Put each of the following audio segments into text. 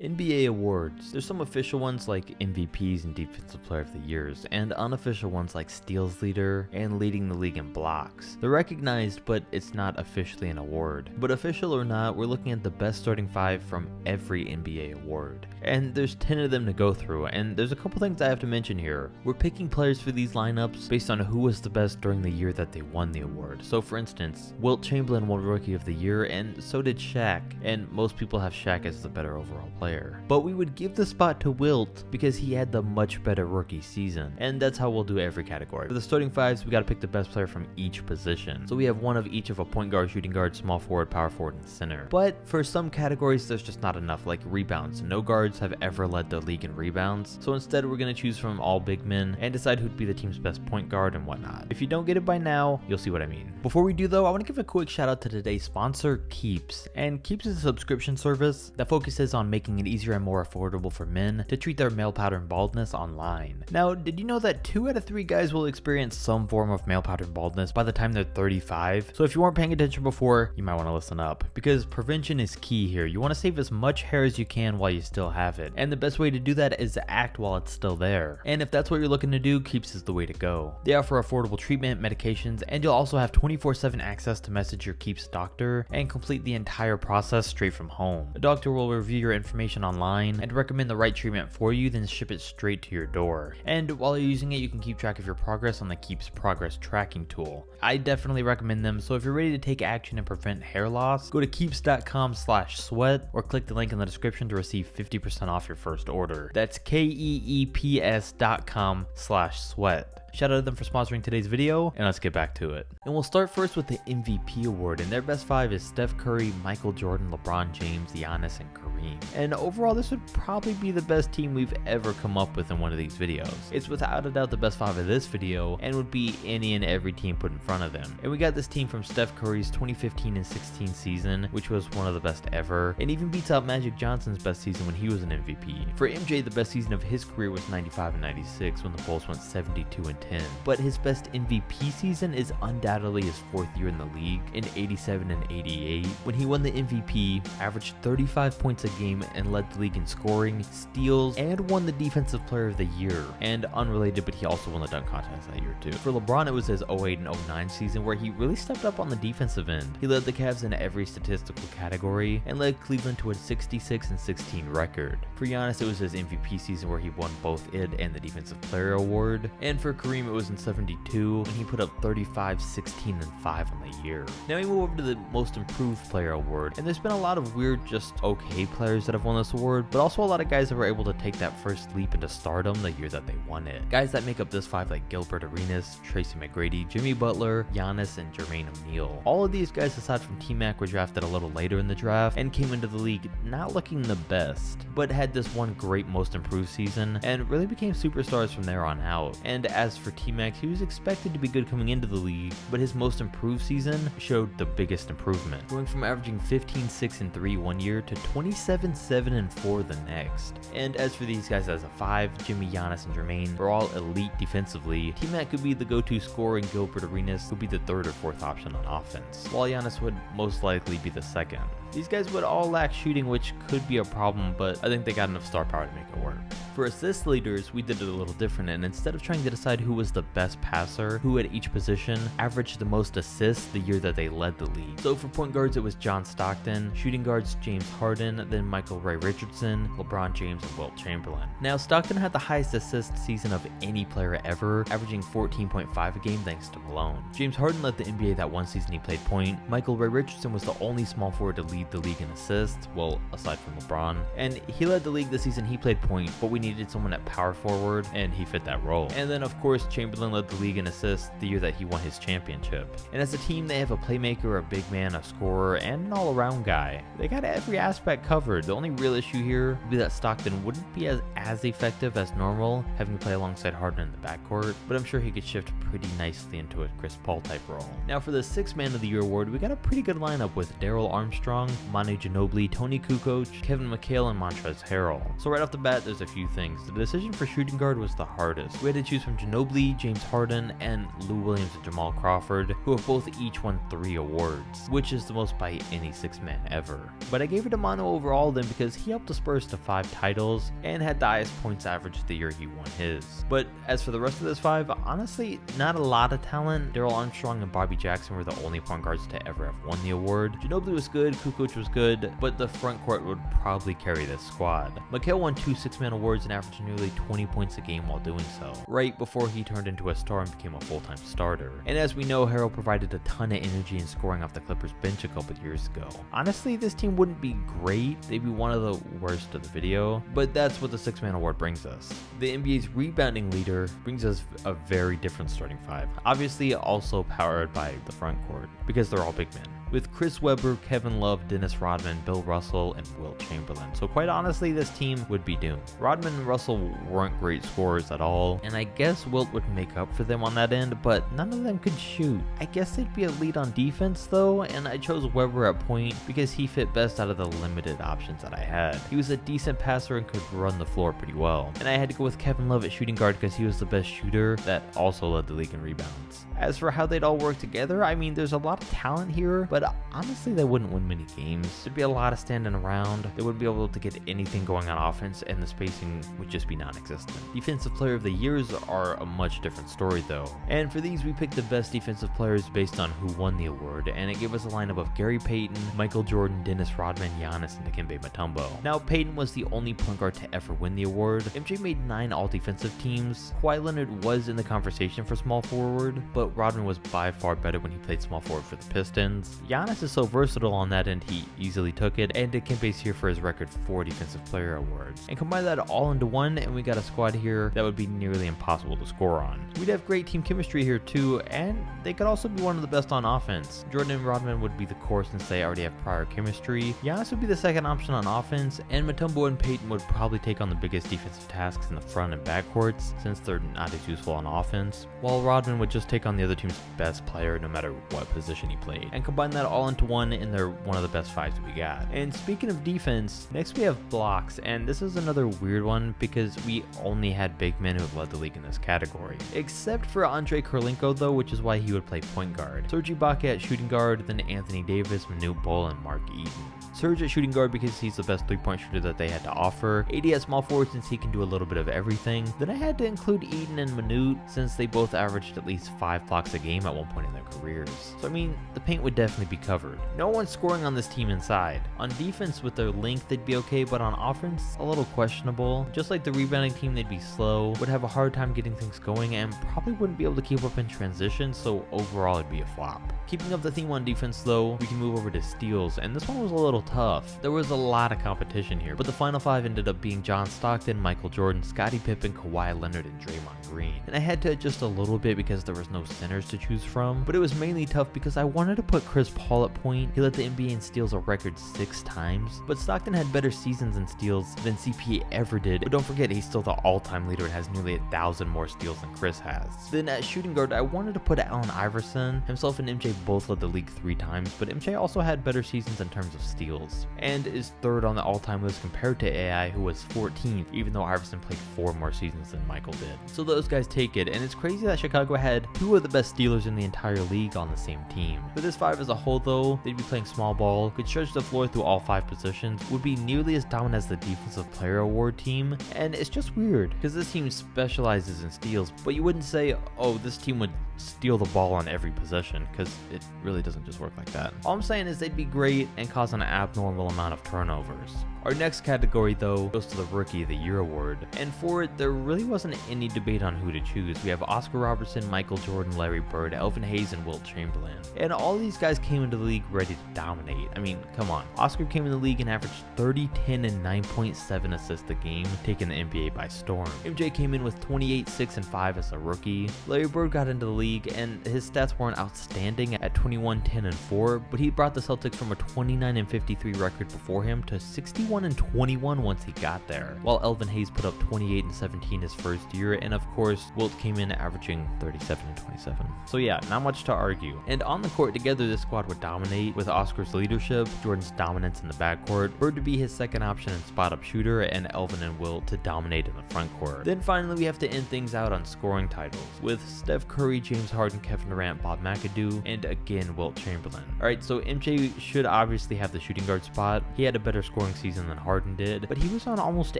NBA awards. There's some official ones like MVPs and Defensive Player of the Years, and unofficial ones like Steals Leader and Leading the League in Blocks. They're recognized, but it's not officially an award. But official or not, we're looking at the best starting five from every NBA award. And there's 10 of them to go through, and there's a couple things I have to mention here. We're picking players for these lineups based on who was the best during the year that they won the award. So for instance, Wilt Chamberlain won Rookie of the Year, and so did Shaq, and most people have Shaq as the better overall player. But we would give the spot to Wilt because he had the much better rookie season, and that's how we'll do every category. For the starting fives, we gotta pick the best player from each position. So we have one of each of a point guard, shooting guard, small forward, power forward, and center. But for some categories, there's just not enough, like rebounds. No guards have ever led the league in rebounds, so instead we're gonna choose from all big men and decide who'd be the team's best point guard and whatnot. If you don't get it by now, you'll see what I mean. Before we do though, I wanna give a quick shout out to today's sponsor, Keeps. And Keeps is a subscription service that focuses on making it easier and more affordable for men to treat their male pattern baldness online. Now, did you know that 2 out of 3 guys will experience some form of male pattern baldness by the time they're 35? So if you weren't paying attention before, you might want to listen up, because prevention is key here. You want to save as much hair as you can while you still have it, and the best way to do that is to act while it's still there. And if that's what you're looking to do, Keeps is the way to go. They offer affordable treatment, medications, and you'll also have 24/7 access to message your Keeps doctor and complete the entire process straight from home. A doctor will review your information online and recommend the right treatment for you, then ship it straight to your door. And while you're using it, you can keep track of your progress on the Keeps progress tracking tool. I definitely recommend them, so if you're ready to take action and prevent hair loss, go to keeps.com/sweat or click the link in the description to receive 50% off your first order. That's keeps.com/sweat. Shout out to them for sponsoring today's video, and let's get back to it. And we'll start first with the MVP award, and their best 5 is Steph Curry, Michael Jordan, LeBron James, Giannis, and Kareem. And overall, this would probably be the best team we've ever come up with in one of these videos. It's without a doubt the best 5 of this video, and would be any and every team put in front of them. And we got this team from Steph Curry's 2015 and 16 season, which was one of the best ever, and even beats out Magic Johnson's best season when he was an MVP. For MJ, the best season of his career was 95 and 96 when the Bulls went 72 and 10. But his best MVP season is undoubtedly his 4th year in the league in 87 and 88 when he won the MVP, averaged 35 points a game and led the league in scoring, steals, and won the Defensive Player of the Year. And unrelated, but he also won the dunk contest that year too. For LeBron, it was his 08 and 09 season where he really stepped up on the defensive end. He led the Cavs in every statistical category and led Cleveland to a 66 and 16 record. For Giannis, it was his MVP season where he won both it and the Defensive Player award. And for Kareem, it was in 72 when he put up 35, 16, and 5 on the year. Now we move over to the Most Improved Player award, and there's been a lot of weird, just okay players that have won this award, but also a lot of guys that were able to take that first leap into stardom the year that they won it. Guys that make up this 5 like Gilbert Arenas, Tracy McGrady, Jimmy Butler, Giannis, and Jermaine O'Neal. All of these guys aside from T-Mac were drafted a little later in the draft and came into the league not looking the best, but had this one great Most Improved season and really became superstars from there on out. And as for T-Mac, he was expected to be good coming into the league, but his Most Improved season showed the biggest improvement, going from averaging 15, 6, and 3 one year to 27, 7, and 4 the next. And as for these guys as a 5, Jimmy, Giannis, and Jermaine were all elite defensively. T-Mac could be the go-to scorer, and Gilbert Arenas would be the 3rd or 4th option on offense, while Giannis would most likely be the 2nd. These guys would all lack shooting, which could be a problem, but I think they got enough star power to make it work. For assist leaders, we did it a little different, and instead of trying to decide who was the best passer, who at each position averaged the most assists the year that they led the league. So for point guards, it was John Stockton, shooting guards James Harden, then Michael Ray Richardson, LeBron James, and Wilt Chamberlain. Now Stockton had the highest assist season of any player ever, averaging 14.5 a game thanks to Malone. James Harden led the NBA that one season he played point. Michael Ray Richardson was the only small forward to lead the league in assists, well, aside from LeBron, and he led the league the season he played point, but we needed someone at power forward, and he fit that role. And then of course Chamberlain led the league in assists the year that he won his championship. And as a team, they have a playmaker, a big man, a scorer, and an all-around guy. They got every aspect covered. The only real issue here would be that Stockton wouldn't be as effective as normal, having to play alongside Harden in the backcourt, but I'm sure he could shift pretty nicely into a Chris Paul type role. Now for the 6th Man of the Year award, we got a pretty good lineup with Daryl Armstrong, Manu Ginobili, Tony Kukoc, Kevin McHale, and Montrezl Harrell. So right off the bat, there's a few things. The decision for shooting guard was the hardest. We had to choose from Ginobili, James Harden, and Lou Williams and Jamal Crawford, who have both each won 3 awards, which is the most by any 6-man ever. But I gave it to Manu over all of them because he helped the Spurs to 5 titles and had the highest points average the year he won his. But as for the rest of this 5, honestly, not a lot of talent. Darrell Armstrong and Bobby Jackson were the only point guards to ever have won the award. Ginobili was good, Kukoc was good, but the front court would probably carry this squad. Mikal won 2 6-man awards and averaged nearly 20 points a game while doing so, right before he turned into a star and became a full-time starter. And as we know, Harrell provided a ton of energy in scoring off the Clippers bench a couple years ago. Honestly, this team wouldn't be great, they'd be one of the worst of the video, but that's what the 6-man award brings us. The NBA's rebounding leader brings us a very different starting 5, obviously also powered by the front court, because they're all big men, with Chris Webber, Kevin Love, Dennis Rodman, Bill Russell, and Wilt Chamberlain. So quite honestly, this team would be doomed. Rodman and Russell weren't great scorers at all, and I guess Wilt would make up for them on that end, but none of them could shoot. I guess they'd be elite on defense though, and I chose Webber at point because he fit best out of the limited options that I had. He was a decent passer and could run the floor pretty well. And I had to go with Kevin Love at shooting guard because he was the best shooter that also led the league in rebounds. As for how they'd all work together, I mean, there's a lot of talent here, but honestly, they wouldn't win many games. There'd be a lot of standing around. They wouldn't be able to get anything going on offense, and the spacing would just be non-existent. Defensive Player of the Years are a much different story, though. And for these, we picked the best defensive players based on who won the award, and it gave us a lineup of Gary Payton, Michael Jordan, Dennis Rodman, Giannis, and Dikembe Mutombo. Now, Payton was the only point guard to ever win the award. MJ made 9 all-defensive teams. Kawhi Leonard was in the conversation for small forward, but Rodman was by far better when he played small forward for the Pistons. Giannis is so versatile on that end, he easily took it, and Dikembe's here for his record 4 Defensive Player awards. And combine that all into one, and we got a squad here that would be nearly impossible to score on. We'd have great team chemistry here too, and they could also be one of the best on offense. Jordan and Rodman would be the core since they already have prior chemistry. Giannis would be the second option on offense, and Mutombo and Payton would probably take on the biggest defensive tasks in the front and back courts since they're not as useful on offense, while Rodman would just take on the other team's best player no matter what position he played. And combine that all into one, and they're one of the best 5s that we got. And speaking of defense, next we have blocks, and this is another weird one because we only had big men who have led the league in this category. Except for Andre Kirilenko though, which is why he would play point guard. Serge Ibaka at shooting guard, then Anthony Davis, Manute Bol, and Mark Eaton. Serge at shooting guard because he's the best 3-point shooter that they had to offer. AD at small forward since he can do a little bit of everything. Then I had to include Eaton and Manute since they both averaged at least 5 blocks a game at one point in their careers. So I mean, the paint would definitely be covered. No one's scoring on this team inside. On defense with their length they'd be okay, but on offense a little questionable. Just like the rebounding team, they'd be slow, would have a hard time getting things going, and probably wouldn't be able to keep up in transition, so overall it'd be a flop. Keeping up the theme on defense though, we can move over to steals, and this one was a little tough. There was a lot of competition here, but the final 5 ended up being John Stockton, Michael Jordan, Scottie Pippen, Kawhi Leonard, and Draymond Green. And I had to adjust a little bit because there was no centers to choose from, but it was mainly tough because I wanted to put Chris Paul at point. He led the NBA in steals a record 6 times, but Stockton had better seasons in steals than CP ever did. But don't forget, he's still the all-time leader and has nearly 1,000 more steals than Chris has. Then at shooting guard, I wanted to put Allen Iverson. Himself and MJ both led the league 3 times, but MJ also had better seasons in terms of steals, and is 3rd on the all-time list compared to AI, who was 14th, even though Iverson played 4 more seasons than Michael did. So those guys take it, and it's crazy that Chicago had 2 of the best stealers in the entire league on the same team. For this 5 as a whole though, they'd be playing small ball, could stretch the floor through all 5 positions, would be nearly as dominant as the Defensive Player Award team, and it's just weird because this team specializes in steals, but you wouldn't say, oh, this team would steal the ball on every possession, because it really doesn't just work like that. All I'm saying is they'd be great and cause an abnormal amount of turnovers. Our next category though goes to the Rookie of the Year award, and for it there really wasn't any debate on who to choose. We have Oscar Robertson, Michael Jordan, Larry Bird, Elvin Hayes, and Wilt Chamberlain, and all these guys came into the league ready to dominate. I mean, come on. Oscar came in the league and averaged 30, 10, and 9.7 assists a game, taking the NBA by storm. MJ came in with 28, 6, and 5 as a rookie. Larry Bird got into the league league, and his stats weren't outstanding at 21, 10, and 4, but he brought the Celtics from a 29 and 53 record before him to 61 and 21 once he got there, while Elvin Hayes put up 28 and 17 his first year, and of course, Wilt came in averaging 37 and 27. So yeah, not much to argue. And on the court together, this squad would dominate with Oscar's leadership, Jordan's dominance in the backcourt, Bird to be his second option and spot-up shooter, and Elvin and Wilt to dominate in the front court. Then finally, we have to end things out on scoring titles with Steph Curry, James Harden, Kevin Durant, Bob McAdoo, and again Wilt Chamberlain. Alright, so MJ should obviously have the shooting guard spot. He had a better scoring season than Harden did, but he was on almost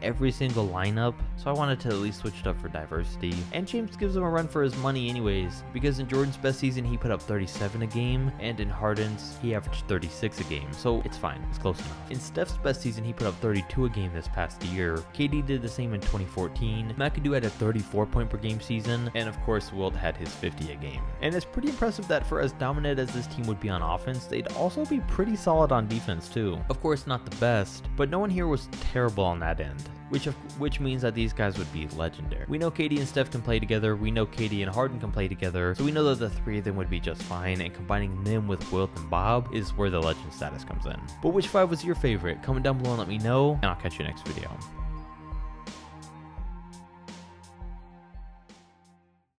every single lineup, so I wanted to at least switch it up for diversity. And James gives him a run for his money anyways, because in Jordan's best season he put up 37 a game, and in Harden's he averaged 36 a game, so it's fine, it's close enough. In Steph's best season he put up 32 a game this past year. KD did the same in 2014. McAdoo had a 34 point per game season, and of course Wilt had his 50 a game. And it's pretty impressive that for as dominant as this team would be on offense, they'd also be pretty solid on defense too. Of course not the best, but no one here was terrible on that end, which means that these guys would be legendary. We know KD and Steph can play together, we know KD and Harden can play together, so we know that the three of them would be just fine, and combining them with Wilt and Bob is where the legend status comes in. But which five was your favorite? Comment down below and let me know, and I'll catch you next video.